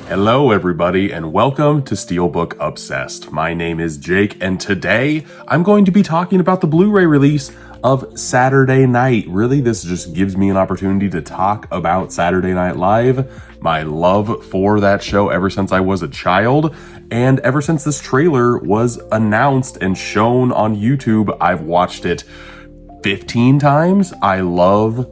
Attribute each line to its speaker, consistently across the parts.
Speaker 1: Hello everybody and welcome to Steelbook Obsessed. My name is Jake and today I'm going to be talking about the Blu-ray release of Saturday Night. Really, this just gives me an opportunity to talk about Saturday Night Live, my love for that show ever since I was a child, and ever since this trailer was announced and shown on YouTube. I've watched it 15 times. I love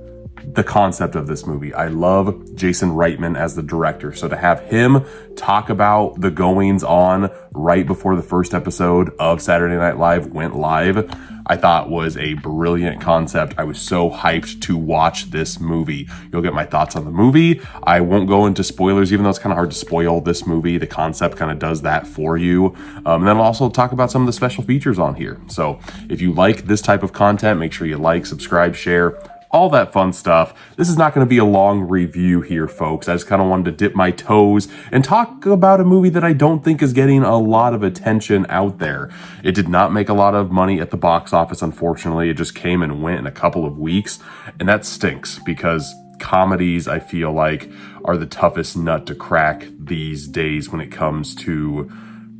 Speaker 1: the concept of this movie. I love Jason Reitman as the director. So to have him talk about the goings on right before the first episode of Saturday Night Live went live, I thought was a brilliant concept. I was so hyped to watch this movie. You'll get my thoughts on the movie. I won't go into spoilers, even though it's kind of hard to spoil this movie. The concept kind of does that for you. And then I'll also talk about some of the special features on here. So if you like this type of content, make sure you like, subscribe, share, all that fun stuff. This is not going to be a long review here, folks. I just kind of wanted to dip my toes and talk about a movie that I don't think is getting a lot of attention out there. It did not make a lot of money at the box office, unfortunately. It just came and went in a couple of weeks, and that stinks because comedies, I feel like, are the toughest nut to crack these days when it comes to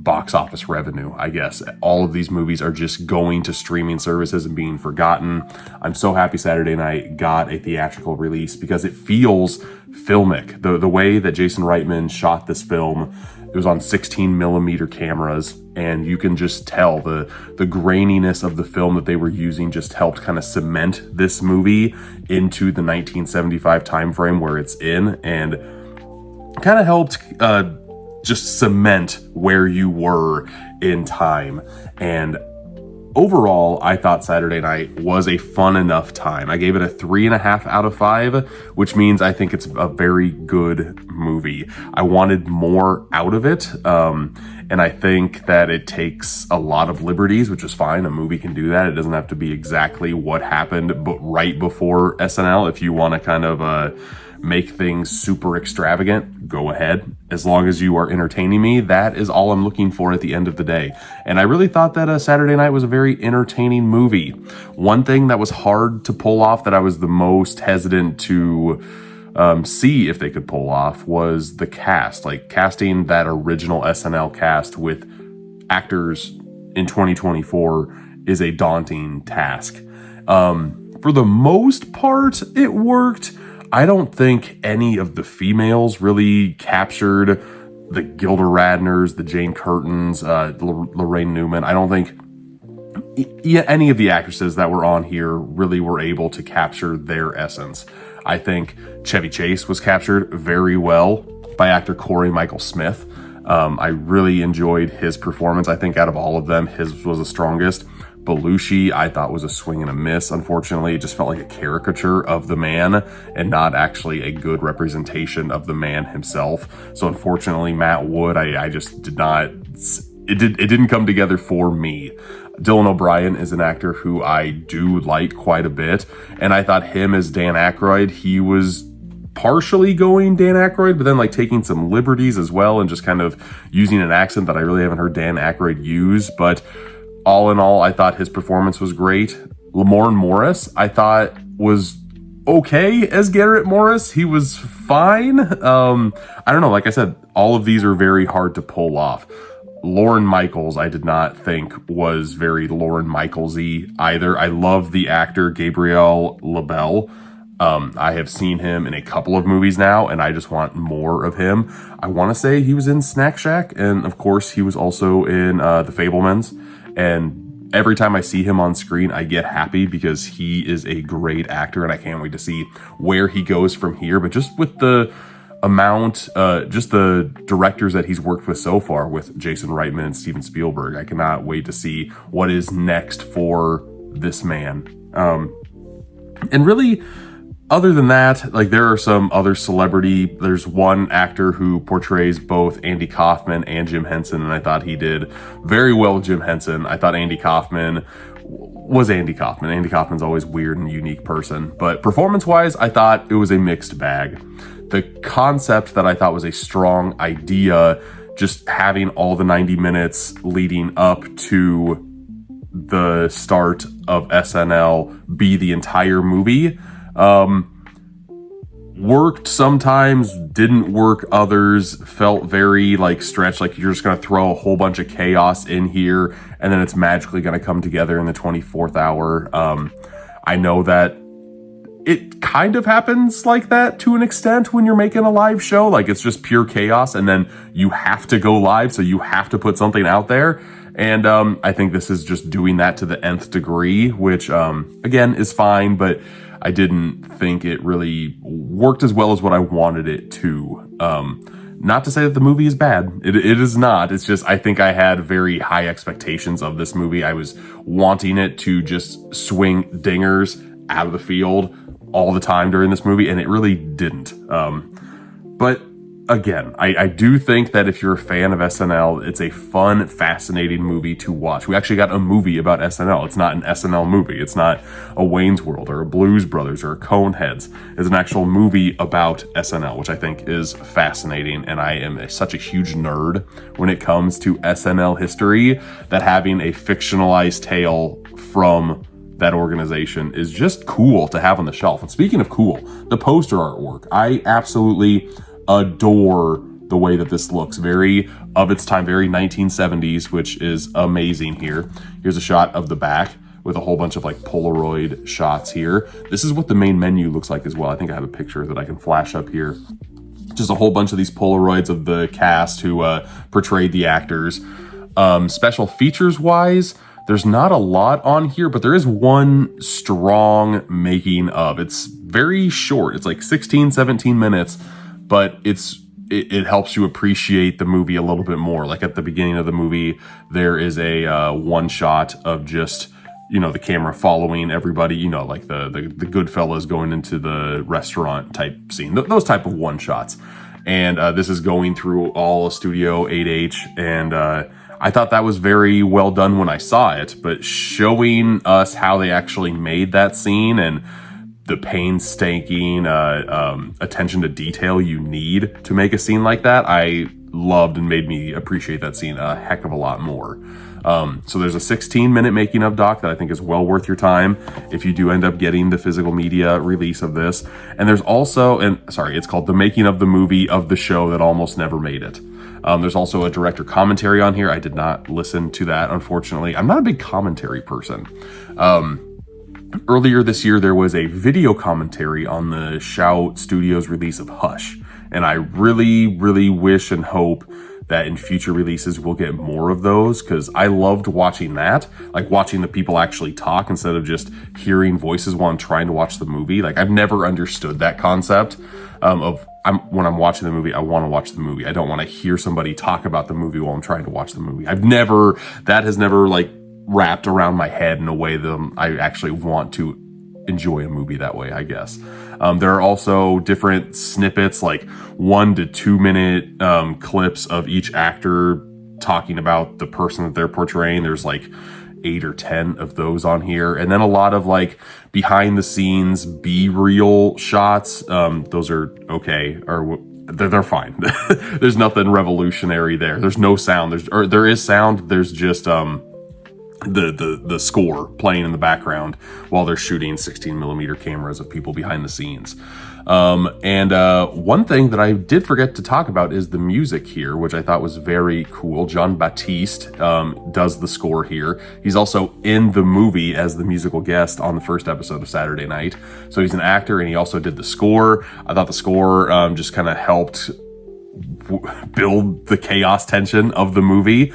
Speaker 1: box office revenue. I guess all of these movies are just going to streaming services and being forgotten. I'm so happy Saturday Night got a theatrical release because it feels filmic. The way that Jason Reitman shot this film, it was on 16 millimeter cameras, and you can just tell the graininess of the film that they were using just helped kind of cement this movie into the 1975 time frame where it's in, and kind of helped just cement where you were in time. And overall, I thought Saturday Night was a fun enough time. I gave it a 3.5 out of 5, which means I think it's a very good movie. I wanted more out of it, and I think that it takes a lot of liberties, which is fine. A movie can do that. It doesn't have to be exactly what happened, but right before SNL. If you want to kind of make things super extravagant, go ahead. As long as you are entertaining me, that is all I'm looking for at the end of the day. And I really thought that Saturday Night was a very entertaining movie. One thing that was hard to pull off, that I was the most hesitant to see if they could pull off, was the cast. Like, casting that original SNL cast with actors in 2024 is a daunting task. For the most part, it worked. I don't think any of the females really captured the Gilda Radners, the Jane Curtins, Lorraine Newman. I don't think any of the actresses that were on here really were able to capture their essence. I think Chevy Chase was captured very well by actor Corey Michael Smith. I really enjoyed his performance. I think out of all of them, his was the strongest. Belushi, I thought, was a swing and a miss. Unfortunately, it just felt like a caricature of the man and not actually a good representation of the man himself. So unfortunately, Matt Wood, I just did not, it didn't come together for me. Dylan O'Brien is an actor who I do like quite a bit, and I thought him as Dan Aykroyd, he was partially going Dan Aykroyd, but then like taking some liberties as well and just kind of using an accent that I really haven't heard Dan Aykroyd use. But all in all, I thought his performance was great. Lamorne Morris, I thought, was okay as Garrett Morris. He was fine. I don't know. Like I said, all of these are very hard to pull off. Lorne Michaels, I did not think was very Lorne Michaels-y either. I love the actor Gabriel LaBelle. I have seen him in a couple of movies now, and I just want more of him. I want to say he was in Snack Shack, and of course he was also in The Fabelmans. And every time I see him on screen, I get happy because he is a great actor, and I can't wait to see where he goes from here. But just with the amount, just the directors that he's worked with so far, with Jason Reitman and Steven Spielberg, I cannot wait to see what is next for this man. And really, other than that, like, there are some other there's one actor who portrays both Andy Kaufman and Jim Henson, and I thought he did very well with Jim Henson. I thought Andy Kaufman was Andy Kaufman. Andy Kaufman's always weird and unique person, but performance-wise, I thought it was a mixed bag. The concept that I thought was a strong idea, just having all the 90 minutes leading up to the start of SNL be the entire movie, Worked sometimes, didn't work others, felt very like stretched, like you're just going to throw a whole bunch of chaos in here and then it's magically going to come together in the 24th hour. I know that it kind of happens like that to an extent when you're making a live show. Like it's just pure chaos and then you have to go live, so you have to put something out there. And I think this is just doing that to the nth degree, which again is fine, but I didn't think it really worked as well as what I wanted it to. Not to say that the movie is bad. It is not. It's just I think I had very high expectations of this movie. I was wanting it to just swing dingers out of the field all the time during this movie, and it really didn't. But again, I do think that if you're a fan of SNL, it's a fun, fascinating movie to watch. We actually got a movie about SNL. It's not an SNL movie. It's not a Wayne's World or a Blues Brothers or a Coneheads. It's an actual movie about SNL, which I think is fascinating. And I am such a huge nerd when it comes to SNL history that having a fictionalized tale from that organization is just cool to have on the shelf. And speaking of cool, the poster artwork, I absolutely adore the way that this looks. Very of its time, very 1970s, which is amazing here. Here's a shot of the back with a whole bunch of like Polaroid shots here. This is what the main menu looks like as well. I think I have a picture that I can flash up here. Just a whole bunch of these Polaroids of the cast who portrayed the actors. Special features wise, there's not a lot on here, but there is one strong making of. It's very short. It's like 16, 17 minutes. But it helps you appreciate the movie a little bit more. Like at the beginning of the movie, there is a one shot of just, the camera following everybody, like the Goodfellas going into the restaurant type scene, those type of one shots. And this is going through all of Studio 8H. And I thought that was very well done when I saw it. But showing us how they actually made that scene and the painstaking attention to detail you need to make a scene like that, I loved and made me appreciate that scene a heck of a lot more. So there's a 16-minute making of doc that I think is well worth your time if you do end up getting the physical media release of this. And there's also, it's called The Making of the Movie of the Show That Almost Never Made It. There's also a director commentary on here. I did not listen to that, unfortunately. I'm not a big commentary person. Earlier this year, there was a video commentary on the Shout Studios release of Hush. And I really, really wish and hope that in future releases we'll get more of those, because I loved watching that, like watching the people actually talk instead of just hearing voices while I'm trying to watch the movie. Like I've never understood that concept when I'm watching the movie, I want to watch the movie. I don't want to hear somebody talk about the movie while I'm trying to watch the movie. That has never like wrapped around my head in a way that I actually want to enjoy a movie that way, I guess. There are also different snippets, like 1 to 2 minute clips of each actor talking about the person that they're portraying. There's like 8 or 10 of those on here. And then a lot of like behind the scenes B-reel shots. Those are okay, or they're fine. There's nothing revolutionary there. There's no sound. There is sound. There's just the score playing in the background while they're shooting 16mm cameras of people behind the scenes. And one thing that I did forget to talk about is the music here, which I thought was very cool. John Batiste does the score here. He's also in the movie as the musical guest on the first episode of Saturday Night. So he's an actor and he also did the score. I thought the score just kind of helped build the chaos tension of the movie.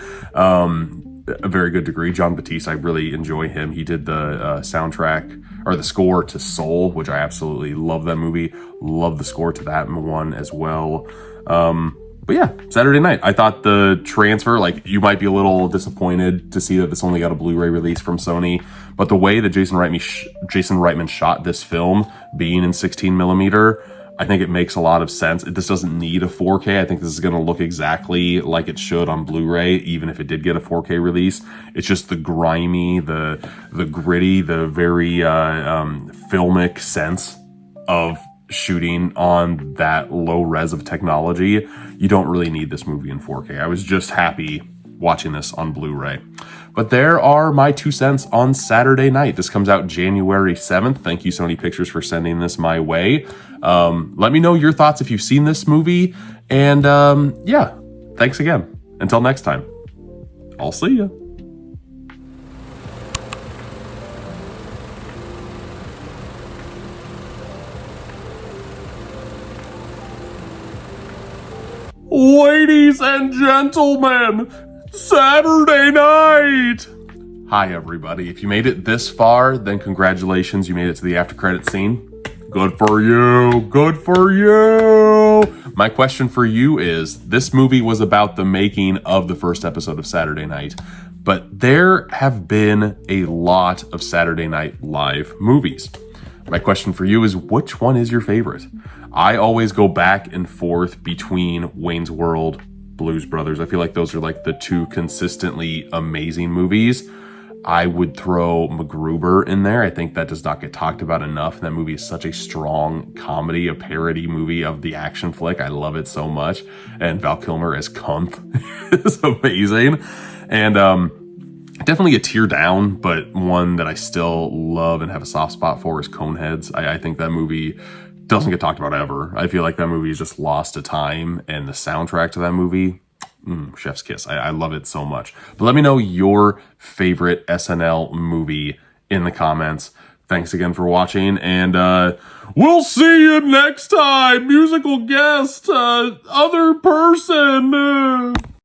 Speaker 1: A very good degree. John Batiste, I really enjoy him. He did the soundtrack or the score to Soul, which I absolutely love that movie. Love the score to that one as well. But yeah, Saturday Night. I thought the transfer, like you might be a little disappointed to see that this only got a Blu-ray release from Sony, but the way that Jason Reitman shot this film, being in 16mm, I think it makes a lot of sense. This doesn't need a 4K. I think this is going to look exactly like it should on Blu-ray, even if it did get a 4K release. It's just the grimy, the gritty, the very filmic sense of shooting on that low res of technology. You don't really need this movie in 4K. I was just happy watching this on Blu-ray. But there are my 2 cents on Saturday Night. This comes out January 7th. Thank you, Sony Pictures, for sending this my way. Let me know your thoughts if you've seen this movie. And yeah, thanks again. Until next time, I'll see ya. Ladies and gentlemen, Saturday Night! Hi, everybody. If you made it this far, then congratulations. You made it to the after credit scene. Good for you. Good for you. My question for you is, this movie was about the making of the first episode of Saturday Night, but there have been a lot of Saturday Night Live movies. My question for you is, which one is your favorite? I always go back and forth between Wayne's World, Blues Brothers. I feel like those are like the two consistently amazing movies. I would throw MacGruber in there. I think that does not get talked about enough. That movie is such a strong comedy, a parody movie of the action flick. I love it so much. And Val Kilmer as Kumpf is amazing. And definitely a tear down, but one that I still love and have a soft spot for is Coneheads. I think that movie doesn't get talked about ever. I feel like that movie is just lost to time, and the soundtrack to that movie, chef's kiss. I love it so much. But let me know your favorite SNL movie in the comments. Thanks again for watching, and we'll see you next time. Musical guest, other person.